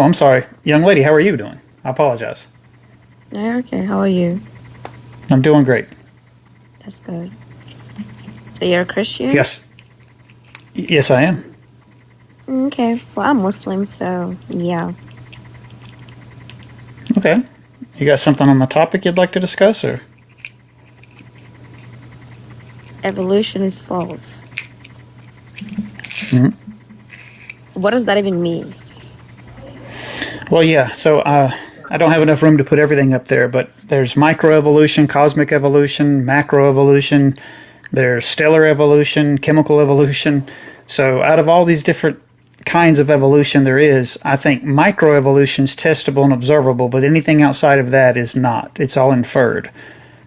Oh, I'm sorry. Young lady, how are you doing? I apologize. Yeah, okay, how are you? I'm doing great. That's good. So you're a Christian? Yes. Yes, I am. Okay. Well, I'm Muslim, so yeah. Okay. You got something on the topic you'd like to discuss, or? Evolution is false. Mhm. What does that even mean? Well, yeah. So I don't have enough room to put everything up there, but there's microevolution, cosmic evolution, macroevolution. There's stellar evolution, chemical evolution. So out of all these different kinds of evolution there is, I think microevolution is testable and observable, but anything outside of that is not. It's all inferred.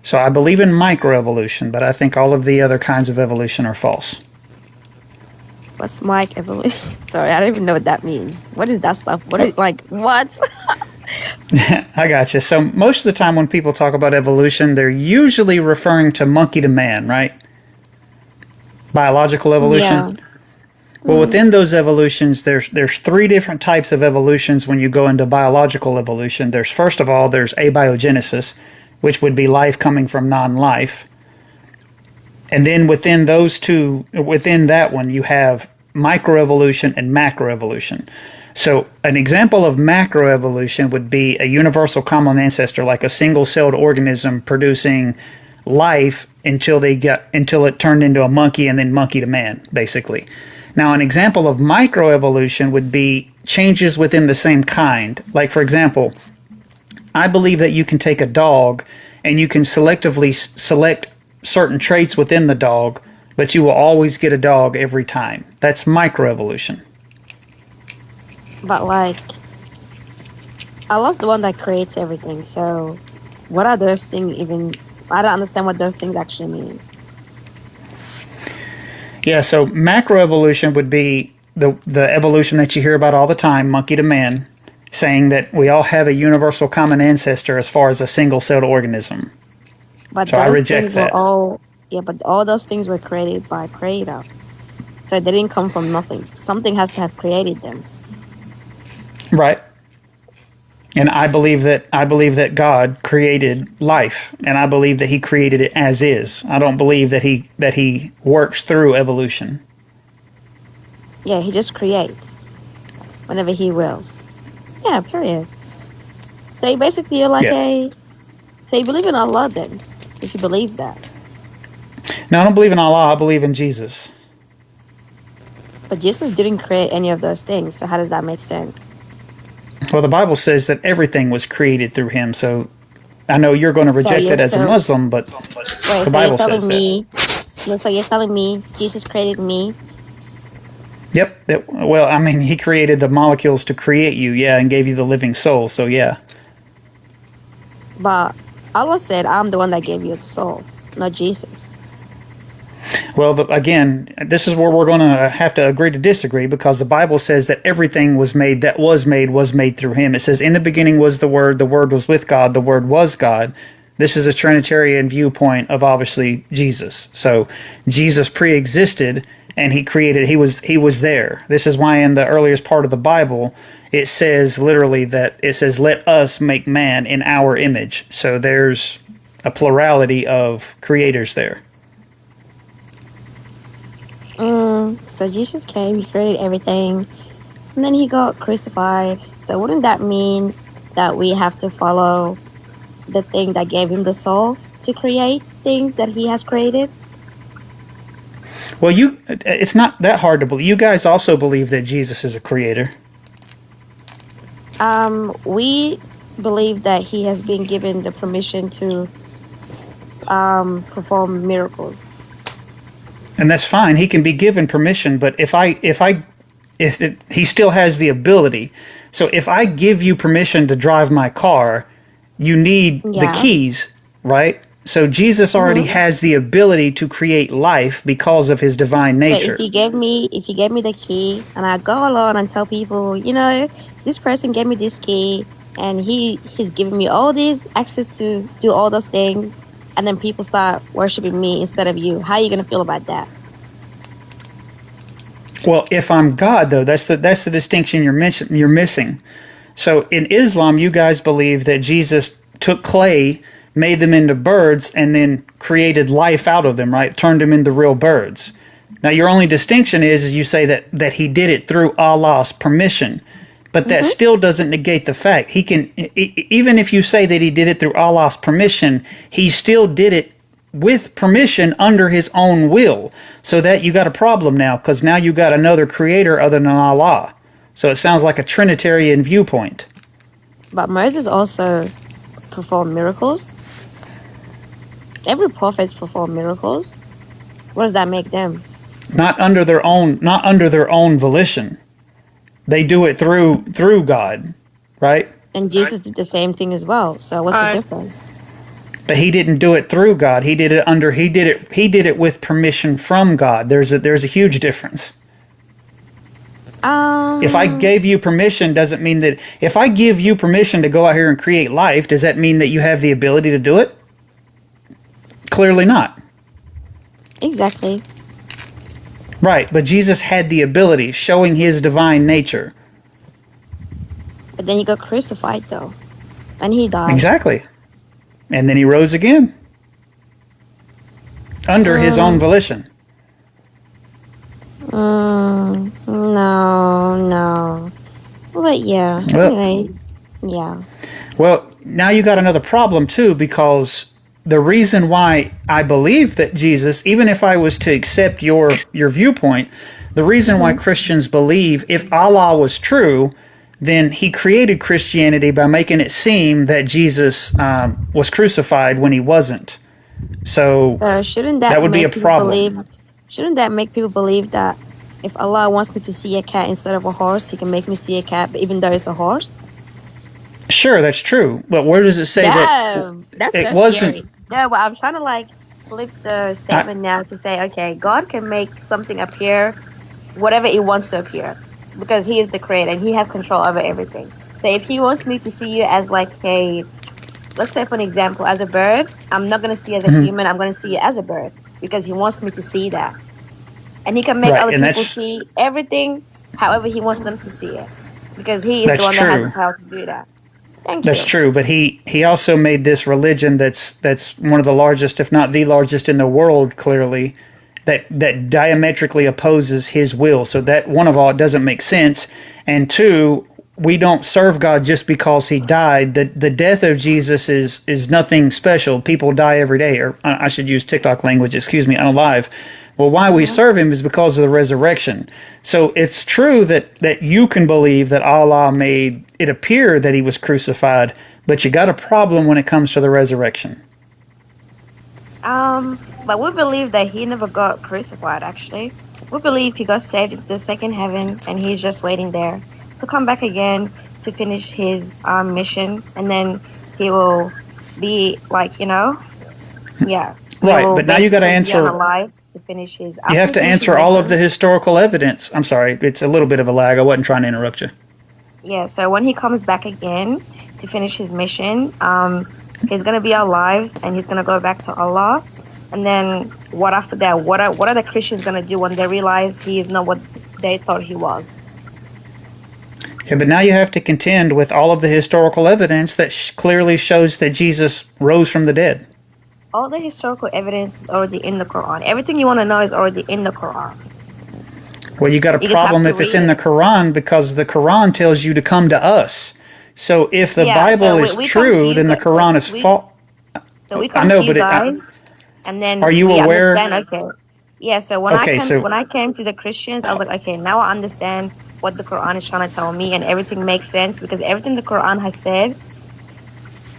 So I believe in microevolution, but I think all of the other kinds of evolution are false. What's mic evolution? Sorry, I don't even know what that means. What is that stuff? What is like what? I got you. So most of the time when people talk about evolution, they're usually referring to monkey to man, right? Biological Yeah. evolution. Well, within those evolutions, there's three different types of evolutions when you go into biological evolution. There's first of all, there's abiogenesis, which would be life coming from non-life. And then within those two, within that one, you have microevolution and macroevolution. So an example of macroevolution would be a universal common ancestor, like a single-celled organism producing life until it turned into a monkey and then monkey to man, basically. Now, an example of microevolution would be changes within the same kind. Like, for example, I believe that you can take a dog and you can selectively select certain traits within the dog, but you will always get a dog every time. That's microevolution. But like Allah's the one that creates everything. So what are those things even? I don't understand what those things actually mean. Yeah, so macroevolution would be the evolution that you hear about all the time, monkey to man, saying that we all have a universal common ancestor as far as a single-celled organism. But So I those reject things were that. all yeah, but all those things were created by Creator. So they didn't come from nothing. Something has to have created them. Right. And I believe that God created life, and I believe that He created it as is. I don't believe that He works through evolution. Yeah, he just creates whenever he wills. Yeah, period. So you basically you're like Yeah. a so you believe in Allah then, if you believe that. Now I don't believe in Allah. I believe in Jesus. But Jesus didn't create any of those things, so how does that make sense? Well, the Bible says that everything was created through Him. So I know you're going to So reject you're it as a so Muslim, but wait, the so you're Bible says telling that. me so you're telling me Jesus created me, Yep. Well, I mean, He created the molecules to create you, yeah, and gave you the living soul. So yeah. but Allah said I'm the one that gave you the soul, not Jesus. Well, again, this is where we're going to have to agree to disagree, because the Bible says that everything was made through Him. It says, in the beginning was the Word was with God, the Word was God. This is a Trinitarian viewpoint of obviously Jesus. So Jesus pre-existed and he was there. This is why in the earliest part of the Bible, it says literally that it says, let us make man in our image. So there's a plurality of creators there. So Jesus came, he created everything, and then he got crucified. So wouldn't that mean that we have to follow the thing that gave him the soul to create things that he has created? Well, it's not that hard to believe. You guys also believe that Jesus is a creator. We believe that he has been given the permission to perform miracles. And that's fine. He can be given permission, but he still has the ability. So if I give you permission to drive my car, you need the Yeah. keys, right? So Jesus already has the ability to create life because of his divine So if nature. you gave me the key and I go along and tell people, this person gave me this key and he's giving me all this access to do all those things, and then people start worshiping me instead of you, how are you gonna feel about that? Well, if I'm God, though, that's the distinction you're missing. So in Islam, you guys believe that Jesus took clay, made them into birds, and then created life out of them, right? Turned them into real birds. Now, your only distinction is you say that he did it through Allah's permission, but that still doesn't negate the fact he can. Even if you say that he did it through Allah's permission, he still did it with permission under his own will. So that you got a problem now, because now you got another creator other than Allah. So it sounds like a Trinitarian viewpoint. But Moses also performed miracles. Every prophet's performed miracles. What does that make them? Not under their own volition. They do it through God, right? And Jesus did the same thing as well. So what's the difference? But he didn't do it through God. He did it with permission from God. There's a huge difference. If I gave you permission, doesn't mean that if I give you permission to go out here and create life, does that mean that you have the ability to do it? Clearly not. Exactly. Right, but Jesus had the ability, showing his divine nature. But then he got crucified though. And he died. Exactly. And then he rose again. Under his own volition. No. But yeah. Well, Anyway, yeah. Well, now you got another problem too, because the reason why I believe that Jesus, even if I was to accept your viewpoint, the reason why Christians believe if Allah was true, then he created Christianity by making it seem that Jesus was crucified when he wasn't. So Shouldn't that would be a make people problem. Shouldn't that make people believe that if Allah wants me to see a cat instead of a horse, he can make me see a cat even though it's a horse? Sure, that's true. But where does it say that That's it so wasn't? scary. No, but I'm trying to flip the statement now to say, okay, God can make something appear whatever he wants to appear because he is the creator and he has control over everything. So if he wants me to see you as let's say for an example, as a bird, I'm not going to see you as a human, I'm going to see you as a bird because he wants me to see that. And he can make other people see everything however he wants them to see it because he is the one that has the power to do that. That's true, but he also made this religion that's one of the largest, if not the largest in the world, clearly, that diametrically opposes his will. So that, one of all, it doesn't make sense. And two, we don't serve God just because he died. The death of Jesus is nothing special. People die every day, or I should use TikTok language, excuse me, unalive. Well, why we serve him is because of the resurrection. So it's true that you can believe that Allah made it appear that he was crucified, but you got a problem when it comes to the resurrection. But we believe that he never got crucified, actually. We believe he got saved in the second heaven and he's just waiting there to come back again to finish his mission, and then he will be yeah. Right, but now you got to answer. To finish his. You have to answer all of the historical evidence. I'm sorry, it's a little bit of a lag. I wasn't trying to interrupt you. Yeah, so when he comes back again to finish his mission, he's gonna be alive and he's gonna go back to Allah. And then what after that? What are the Christians gonna do when they realize he is not what they thought he was? Yeah, but now you have to contend with all of the historical evidence that clearly shows that Jesus rose from the dead. All the historical evidence is already in the Quran. Everything you want to know is already in the Quran. Well, you got a problem if it's in the Quran because the Quran tells you to come to us. So if the Bible is true, then the Quran is false. So we come to you guys, and then are you aware? Okay. Yeah. So when I came to the Christians, I was like, okay, now I understand what the Quran is trying to tell me, and everything makes sense because everything the Quran has said.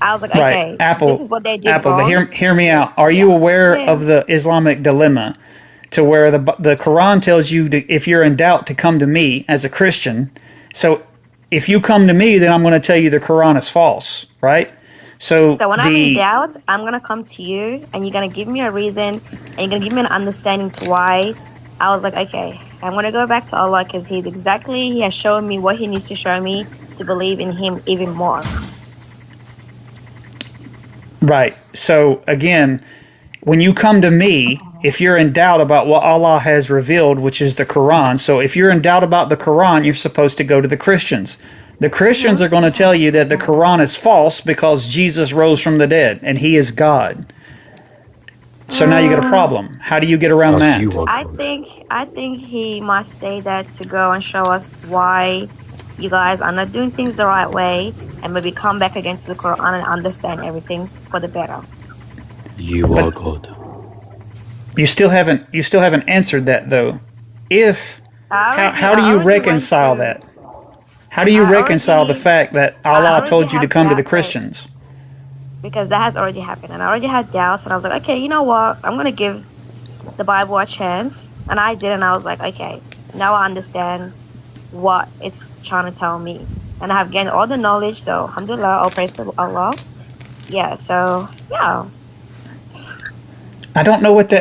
I was like, okay, this is what they did wrong. But hear me out. Are you aware of the Islamic dilemma to where the Quran tells you if you're in doubt to come to me as a Christian? So if you come to me, then I'm going to tell you the Quran is false, right? So when I'm in doubt, I'm going to come to you and you're going to give me a reason and you're going to give me an understanding to why. I was like, okay, I'm going to go back to Allah because he has shown me what he needs to show me to believe in him even more. Right. So again, when you come to me, if you're in doubt about what Allah has revealed, which is the Quran, so if you're in doubt about the Quran, you're supposed to go to the Christians. The Christians are going to tell you that the Quran is false because Jesus rose from the dead and he is God. So now you got a problem. How do you get around that? I think he must say that to go and show us why you guys are not doing things the right way, and maybe come back again to the Quran and understand everything for the better. You are God. You still haven't answered that though. How do you reconcile that? How do you reconcile the fact that Allah told you to come to the Christians? Because that has already happened, and I already had doubts, and I was like, okay, you know what? I'm gonna give the Bible a chance, and I did, and I was like, okay, now I understand what it's trying to tell me, and I have gained all the knowledge. So, alhamdulillah, all praise to Allah. Yeah. So, yeah. I don't know what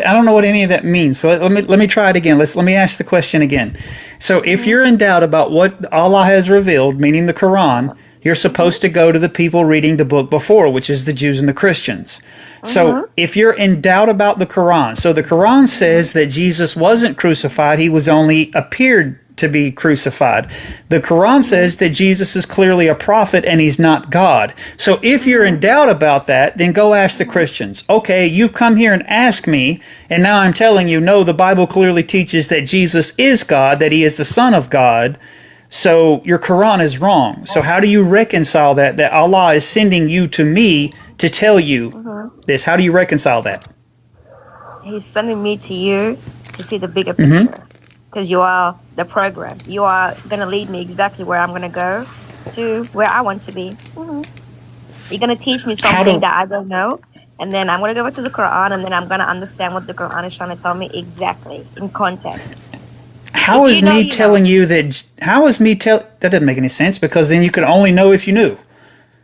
any of that means. So let me try it again. Let me ask the question again. So if you're in doubt about what Allah has revealed, meaning the Quran, you're supposed to go to the people reading the book before, which is the Jews and the Christians. So if you're in doubt about the Quran, so the Quran says that Jesus wasn't crucified, he was only appeared to be crucified. The Quran says that Jesus is clearly a prophet and he's not God. So if you're in doubt about that, then go ask the Christians. Okay, you've come here and asked me, and now I'm telling you, no, the Bible clearly teaches that Jesus is God, that he is the Son of God. So your Quran is wrong. So how do you reconcile that Allah is sending you to me to tell you this? How do you reconcile that? He's sending me to you to see the bigger picture. Because you are the program. You are going to lead me exactly where I'm going to go, to where I want to be. You're going to teach me something that I don't know. And then I'm going to go back to the Quran, and then I'm going to understand what the Quran is trying to tell me exactly in context. How is me telling you that? How is me tell? That doesn't make any sense, because then you could only know if you knew.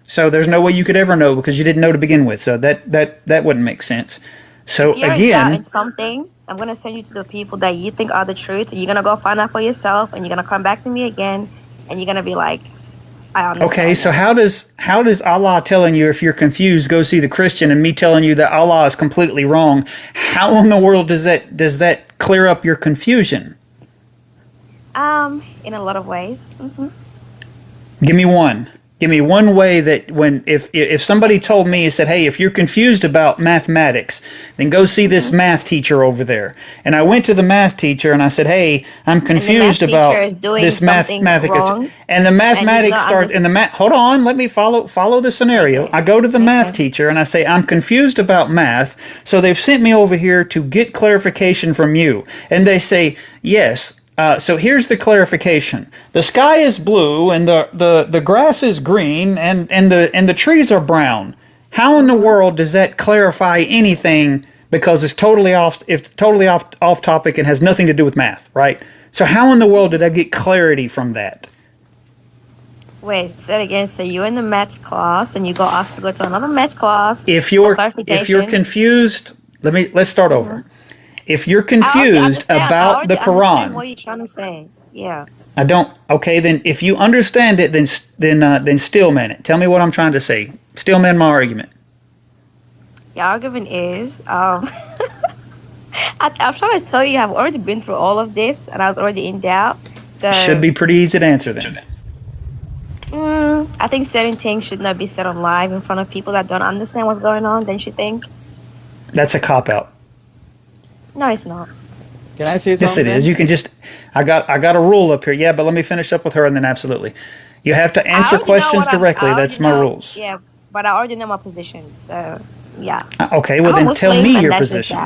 So there's no way you could ever know because you didn't know to begin with. So that wouldn't make sense. So if you're again, in something, I'm gonna send you to the people that you think are the truth. You're gonna go find out for yourself, and you're gonna come back to me again, and you're gonna be like, I understand. Okay, so how does Allah telling you if you're confused, go see the Christian, and me telling you that Allah is completely wrong? How in the world does that clear up your confusion? In a lot of ways. Give me one. Give me one way that if somebody told me, said, hey, if you're confused about mathematics, then go see this math teacher over there. And I went to the math teacher and I said, hey, I'm confused about this mathematics. And the mathematics starts, and hold on, let me follow the scenario. I go to the math teacher and I say, I'm confused about math, so they've sent me over here to get clarification from you. And they say, yes. So here's the clarification. The sky is blue and the grass is green and the trees are brown. How in the world does that clarify anything? Because it's totally off topic and has nothing to do with math, right? So how in the world did I get clarity from that? Wait, say it again. So you're in the math class and you got asked to go to another math class. If you're confused, let's start over. If you're confused about the Quran, what are you trying to say? Yeah. I don't. Okay, then if you understand it, then stillman it. Tell me what I'm trying to say. Stillman my argument. Your argument is, I'm trying to tell you, I've already been through all of this, and I was already in doubt. So should be pretty easy to answer then. I think certain things should not be said on live in front of people that don't understand what's going on. Don't you think? That's a cop out. No, it's not. Can I say something? Yes, it is. You can just. I got a rule up here. Yeah, but let me finish up with her, and then absolutely, you have to answer questions directly. That's my rules. Yeah, but I already know my position, so yeah. Okay, well then tell me your position.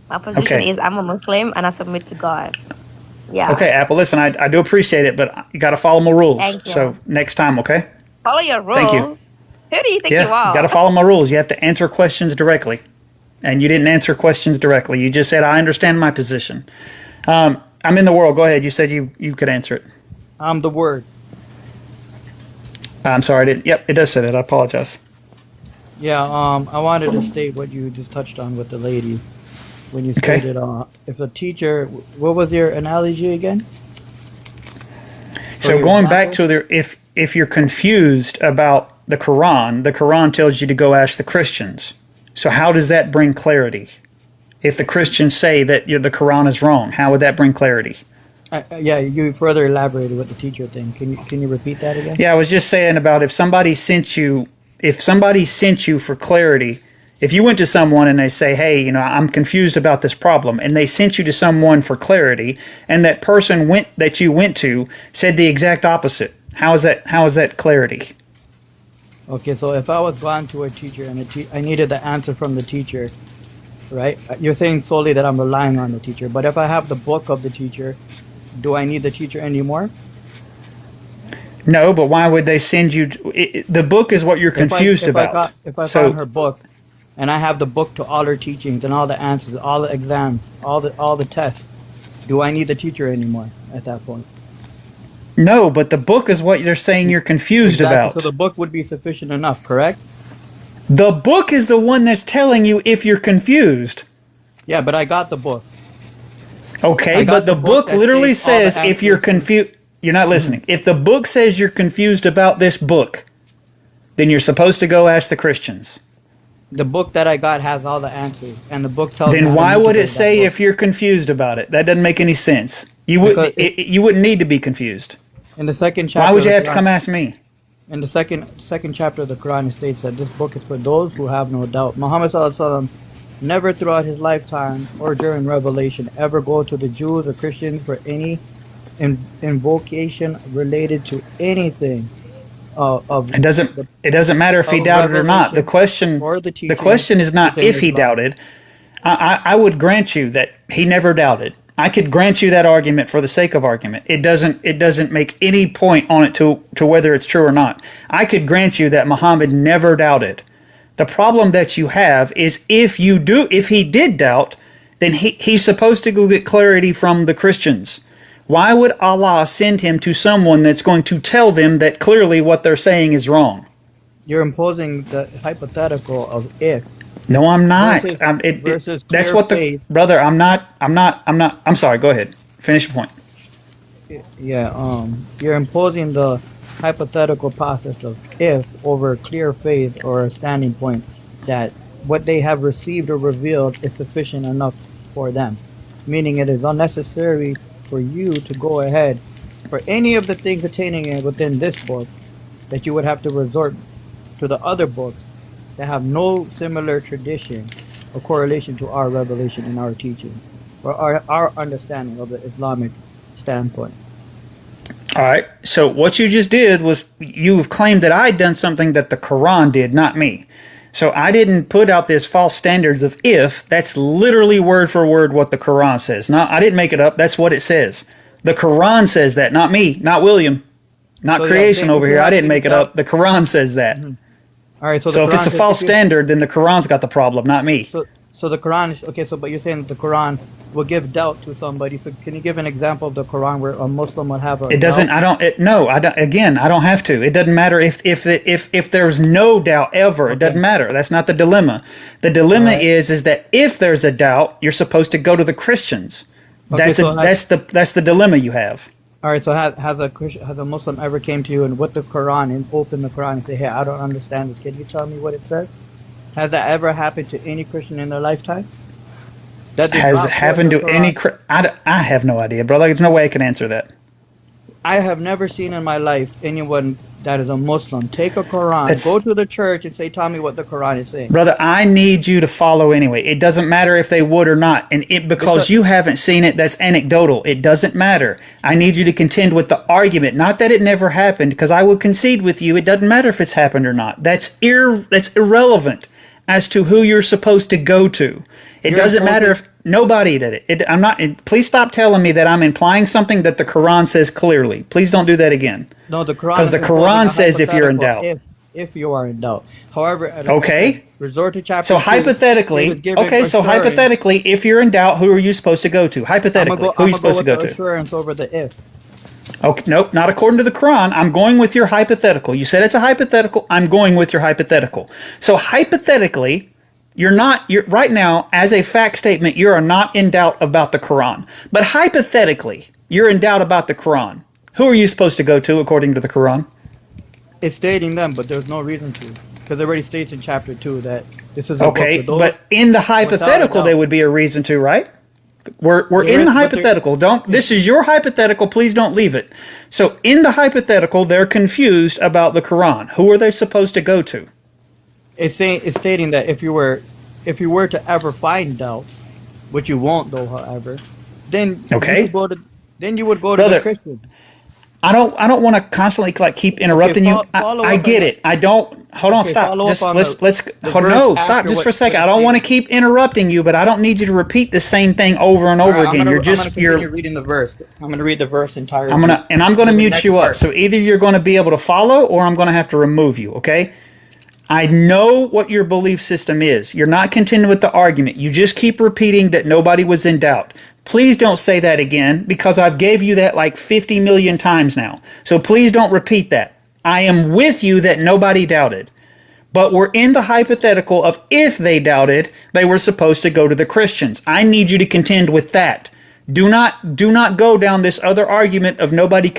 My position is I'm a Muslim and I submit to God. Yeah. Okay, Apple. Listen, I do appreciate it, but you got to follow my rules. Thank you. So next time, okay? Follow your rules. Thank you. Who do you think you are? You got to follow my rules. You have to answer questions directly. And you didn't answer questions directly. You just said, I understand my position. I'm in the world. Go ahead. You said you could answer it. I'm the word. I'm sorry. Yep, it does say that. I apologize. Yeah, I wanted to state what you just touched on with the lady. When you stated, if a teacher, what was your analogy again? So going back to if you're confused about the Quran tells you to go ask the Christians. So how does that bring clarity? If the Christians say that the Quran is wrong, how would that bring clarity? Yeah, you further elaborated with the teacher thing. Can you repeat that again? Yeah, I was just saying about if somebody sent you for clarity, if you went to someone and they say, hey, I'm confused about this problem, and they sent you to someone for clarity, and that person that you went to said the exact opposite. How is that clarity? Okay, so if I was gone to a teacher and I needed the answer from the teacher, right? You're saying solely that I'm relying on the teacher, but if I have the book of the teacher, do I need the teacher anymore? No, but why would they send you? The book is what you're confused about. If I found her book, and I have the book to all her teachings and all the answers, all the exams, all the tests, do I need the teacher anymore at that point? No, but the book is what you're saying you're confused about. So the book would be sufficient enough, correct? The book is the one that's telling you if you're confused. Yeah, but I got the book. Okay, but the book literally says if you're confused, you're not listening. If the book says you're confused about this book, then you're supposed to go ask the Christians. The book that I got has all the answers, and the book tells me. Then why would it say if you're confused about it? That doesn't make any sense. You wouldn't need to be confused. In the second chapter, why would you have to come ask me? In the second chapter of the Quran, it states that this book is for those who have no doubt. Muhammad ﷺ never throughout his lifetime or during revelation ever go to the Jews or Christians for any invocation related to anything. It doesn't matter if he doubted or not. The question is not if he doubted. I would grant you that he never doubted. I could grant you that argument for the sake of argument. It doesn't make any point on it to whether it's true or not. I could grant you that Muhammad never doubted. The problem that you have is if he did doubt, then he's supposed to go get clarity from the Christians. Why would Allah send him to someone that's going to tell them that clearly what they're saying is wrong? You're imposing the hypothetical of if. No, I'm not. That's what brother. I'm sorry. Go ahead. Finish your point. Yeah. You're imposing the hypothetical process of if over clear faith or a standing point that what they have received or revealed is sufficient enough for them, meaning it is unnecessary for you to go ahead for any of the things containing within this book that you would have to resort to the other books that have no similar tradition or correlation to our revelation and our teaching or our understanding of the Islamic standpoint. All right. So what you just did was you've claimed that I'd done something that the Quran did, not me. So I didn't put out this false standards of if. That's literally word for word what the Quran says. I didn't make it up. That's what it says. The Quran says that, not me, not William, not creation over here. I didn't make it up. The Quran says that. Mm-hmm. All right. So if it's a false standard, then the Quran's got the problem, not me. So the Quran is okay. But you're saying that the Quran will give doubt to somebody. So can you give an example of the Quran where a Muslim would have a It doesn't. doubt? I don't. Again, I don't have to. It doesn't matter if there's no doubt ever. Okay. It doesn't matter. That's not the dilemma. The dilemma is that if there's a doubt, you're supposed to go to the Christians. Okay, that's the dilemma you have. All right. So has a Muslim ever came to you and with the Quran and opened the Quran and say, "Hey, I don't understand this. Can you tell me what it says?" Has that ever happened to any Christian in their lifetime? Has it happened to any? I have no idea, brother. There's no way I can answer that. I have never seen in my life anyone that is a Muslim take a Quran, go to the church and say, "Tell me what the Quran is saying." Brother, I need you to follow anyway. It doesn't matter if they would or not. And because you haven't seen it, that's anecdotal. It doesn't matter. I need you to contend with the argument. Not that it never happened, because I would concede with you. It doesn't matter if it's happened or not. That's irrelevant as to who you're supposed to go to. It doesn't matter if nobody did it. I'm not. Please stop telling me that I'm implying something that the Quran says clearly. Please don't do that again. No, the Quran. Because the Quran says if you're in doubt. If you are in doubt. However, resort to chapter. So hypothetically, hypothetically, if you're in doubt, who are you supposed to go to? Hypothetically, who are you supposed to go to? Assurance over the if. Okay, nope, not according to the Quran. I'm going with your hypothetical. You said it's a hypothetical. I'm going with your hypothetical. So hypothetically, you're right now, as a fact statement, you are not in doubt about the Quran. But hypothetically, you're in doubt about the Quran. Who are you supposed to go to according to the Quran? It's stating them, but there's no reason to. Because it already states in chapter 2 that this is a okay, but in the hypothetical, there would be a reason to, right? We're There in is- the but there- hypothetical. Don't. This is your hypothetical. Please don't leave it. So in the hypothetical, they're confused about the Quran. Who are they supposed to go to? It's stating that if you were to ever find doubt, which you won't though, however, then Okay. you would go to Brother, the Christian. I don't want to constantly like keep interrupting follow you. up I get on it. I don't. Hold on. Okay, Stop. follow Just up on let's the hold. verse No, stop after just what- for a second. what I don't it's want to saying. keep interrupting you, but I don't need you to repeat the same thing over and over Alright, again. I'm You're gonna just continue reading the verse. I'm gonna read the verse entirely. I'm gonna The mute next you up. verse. So either you're gonna be able to follow, or I'm gonna have to remove you. Okay. I know what your belief system is. You're not contending with the argument. You just keep repeating that nobody was in doubt. Please don't say that again, because I've gave you that like 50 million times now. So please don't repeat that. I am with you that nobody doubted. But we're in the hypothetical of if they doubted, they were supposed to go to the Christians. I need you to contend with that. Do not go down this other argument of nobody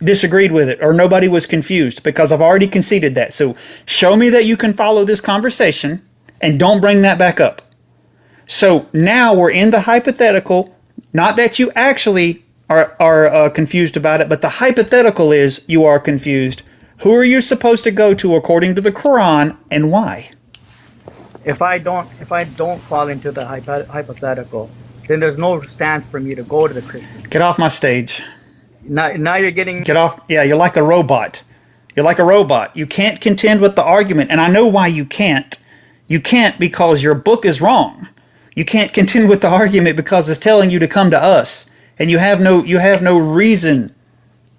disagreed with it or nobody was confused, because I've already conceded that. So show me that you can follow this conversation and don't bring that back up. So now we're in the hypothetical, not that you actually are confused about it, but the hypothetical is you are confused. Who are you supposed to go to according to the Quran, and why? If I don't fall into the hypothetical, then there's no stance for me to go to the Christian. Get off my stage. Now you're getting. Get off. Yeah, you're like a robot. You're like a robot. You can't contend with the argument, and I know why you can't. You can't because your book is wrong. You can't contend with the argument because it's telling you to come to us, and you have no reason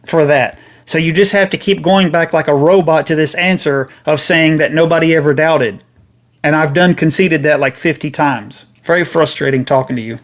for that. So you just have to keep going back like a robot to this answer of saying that nobody ever doubted. And I've conceded that like 50 times. Very frustrating talking to you.